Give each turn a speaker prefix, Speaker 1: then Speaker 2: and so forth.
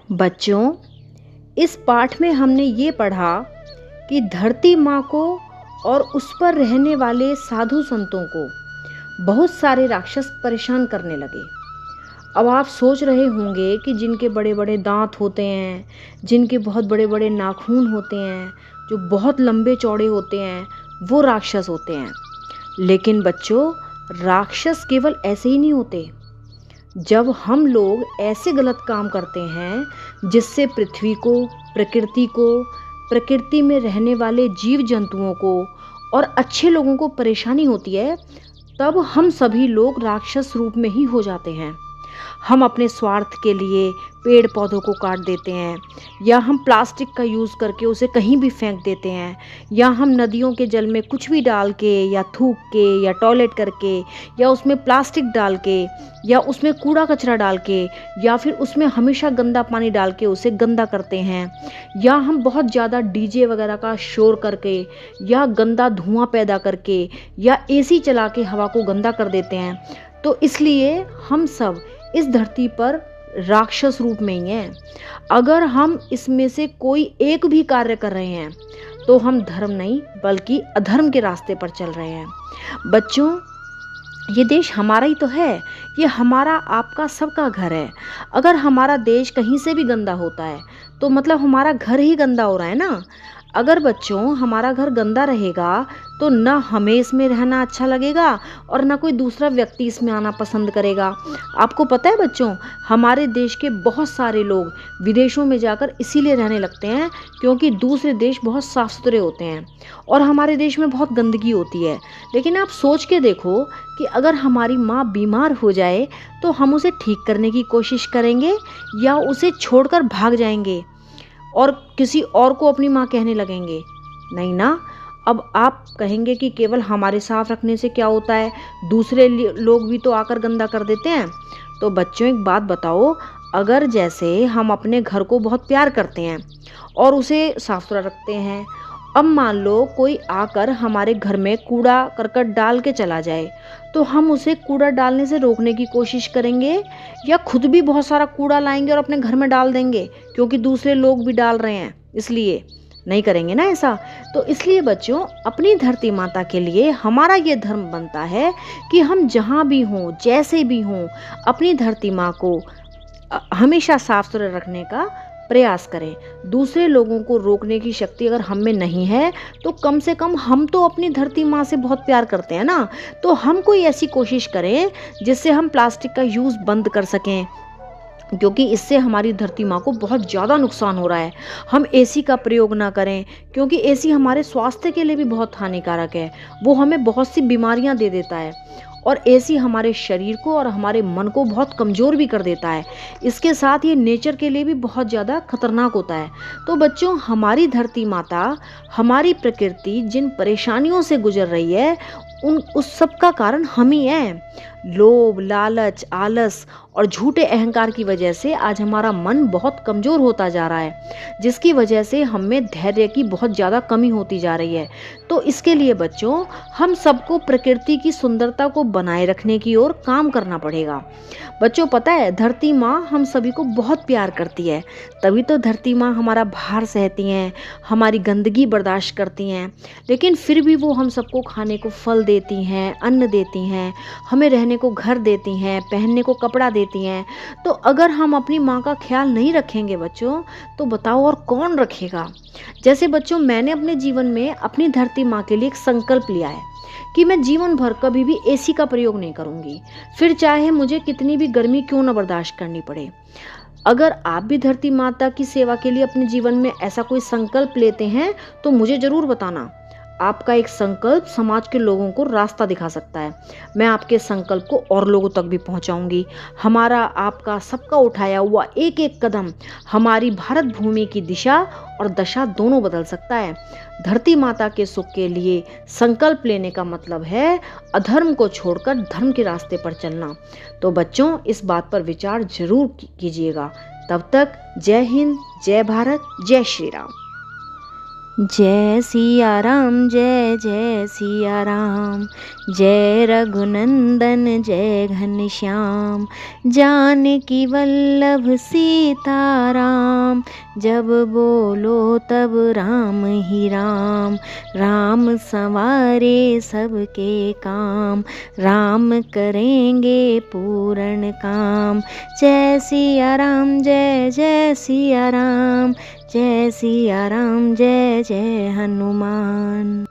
Speaker 1: बच्चों, इस पाठ में हमने ये पढ़ा कि धरती माँ को और उस पर रहने वाले साधु संतों को बहुत सारे राक्षस परेशान करने लगे। अब आप सोच रहे होंगे कि जिनके बड़े बड़े दांत होते हैं, जिनके बहुत बड़े बड़े नाखून होते हैं, जो बहुत लंबे चौड़े होते हैं, वो राक्षस होते हैं। लेकिन बच्चों, राक्षस केवल ऐसे ही नहीं होते। जब हम लोग ऐसे गलत काम करते हैं जिससे पृथ्वी को, प्रकृति में रहने वाले जीव जंतुओं को और अच्छे लोगों को परेशानी होती है, तब हम सभी लोग राक्षस रूप में ही हो जाते हैं। हम अपने स्वार्थ के लिए पेड़ पौधों को काट देते हैं, या हम प्लास्टिक का यूज़ करके उसे कहीं भी फेंक देते हैं, या हम नदियों के जल में कुछ भी डाल के या थूक के या टॉयलेट करके या उसमें प्लास्टिक डाल के या उसमें कूड़ा कचरा डाल के या फिर उसमें हमेशा गंदा पानी डाल के उसे गंदा करते हैं, या हम बहुत ज़्यादा डीजे वगैरह का शोर करके या गंदा धुआं पैदा करके या एसी चला के हवा को गंदा कर देते हैं। तो इसलिए हम सब इस धरती पर राक्षस रूप में ही हैं। अगर हम इसमें से कोई एक भी कार्य कर रहे हैं तो हम धर्म नहीं बल्कि अधर्म के रास्ते पर चल रहे हैं। बच्चों, ये देश हमारा ही तो है, ये हमारा आपका सबका घर है। अगर हमारा देश कहीं से भी गंदा होता है तो मतलब हमारा घर ही गंदा हो रहा है ना। अगर बच्चों हमारा घर गंदा रहेगा तो ना हमें इसमें रहना अच्छा लगेगा और ना कोई दूसरा व्यक्ति इसमें आना पसंद करेगा। आपको पता है बच्चों, हमारे देश के बहुत सारे लोग विदेशों में जाकर इसीलिए रहने लगते हैं क्योंकि दूसरे देश बहुत साफ सुथरे होते हैं और हमारे देश में बहुत गंदगी होती है। लेकिन आप सोच के देखो कि अगर हमारी माँ बीमार हो जाए तो हम उसे ठीक करने की कोशिश करेंगे या उसे छोड़कर भाग जाएंगे और किसी और को अपनी माँ कहने लगेंगे? नहीं ना। अब आप कहेंगे कि केवल हमारे साफ रखने से क्या होता है, दूसरे लोग भी तो आकर गंदा कर देते हैं। तो बच्चों एक बात बताओ, अगर जैसे हम अपने घर को बहुत प्यार करते हैं और उसे साफ सुथरा रखते हैं, अब मान लो कोई आकर हमारे घर में कूड़ा करकट डाल के चला जाए, तो हम उसे कूड़ा डालने से रोकने की कोशिश करेंगे या खुद भी बहुत सारा कूड़ा लाएंगे और अपने घर में डाल देंगे क्योंकि दूसरे लोग भी डाल रहे हैं? इसलिए नहीं करेंगे ना ऐसा। तो इसलिए बच्चों, अपनी धरती माता के लिए हमारा ये धर्म बनता है कि हम जहाँ भी हों, जैसे भी हों, अपनी धरती माँ को हमेशा साफ सुथरा रखने का प्रयास करें। दूसरे लोगों को रोकने की शक्ति अगर हम में नहीं है तो कम से कम हम तो अपनी धरती माँ से बहुत प्यार करते हैं ना, तो हम कोई ऐसी कोशिश करें जिससे हम प्लास्टिक का यूज़ बंद कर सकें, क्योंकि इससे हमारी धरती माँ को बहुत ज़्यादा नुकसान हो रहा है। हम एसी का प्रयोग ना करें क्योंकि एसी हमारे स्वास्थ्य के लिए भी बहुत हानिकारक है, वो हमें बहुत सी बीमारियाँ दे देता है और एसी हमारे शरीर को और हमारे मन को बहुत कमज़ोर भी कर देता है। इसके साथ ये नेचर के लिए भी बहुत ज़्यादा खतरनाक होता है। तो बच्चों, हमारी धरती माता, हमारी प्रकृति जिन परेशानियों से गुजर रही है उस सब का कारण हम ही हैं। लोभ, लालच, आलस और झूठे अहंकार की वजह से आज हमारा मन बहुत कमज़ोर होता जा रहा है, जिसकी वजह से हम में धैर्य की बहुत ज़्यादा कमी होती जा रही है। तो इसके लिए बच्चों, हम सबको प्रकृति की सुंदरता को बनाए रखने की ओर काम करना पड़ेगा। बच्चों, पता है धरती माँ हम सभी को बहुत प्यार करती है, तभी तो धरती माँ हमारा भार सहती हैं, हमारी गंदगी बर्दाश्त करती हैं, लेकिन फिर भी वो हम सबको खाने को फल देती हैं, अन्न देती हैं, हमें रहने को घर देती हैं, पहनने को कपड़ा देती हैं। तो अगर हम अपनी माँ का ख्याल नहीं रखेंगे बच्चों, तो बताओ और कौन रखेगा? जैसे बच्चों, मैंने अपने जीवन में अपनी धरती माँ के लिए एक संकल्प लिया है कि मैं जीवन भर कभी भी एसी का प्रयोग नहीं करूंगी, फिर चाहे मुझे कितनी भी गर्मी क्यों न बर्दाश्त करनी पड़े। अगर आप भी धरती माता की सेवा के लिए अपने जीवन में ऐसा कोई संकल्प लेते हैं तो मुझे ज़रूर बताना। आपका एक संकल्प समाज के लोगों को रास्ता दिखा सकता है। मैं आपके संकल्प को और लोगों तक भी पहुंचाऊंगी। हमारा, आपका, सबका उठाया हुआ एक एक कदम हमारी भारत भूमि की दिशा और दशा दोनों बदल सकता है। धरती माता के सुख के लिए संकल्प लेने का मतलब है अधर्म को छोड़कर धर्म के रास्ते पर चलना। तो बच्चों, इस बात पर विचार जरूर कीजिएगा। तब तक जय हिंद, जय भारत, जय श्री राम। जय सिया राम जय जय सिया राम, जय रघुनंदन जय घनश्याम, जानकी वल्लभ सीताराम, जब बोलो तब राम ही राम, राम संवारे सबके काम, राम करेंगे पूर्ण काम। जय सिया राम जय जय सिया राम, जय सिया राम जय जय हनुमान।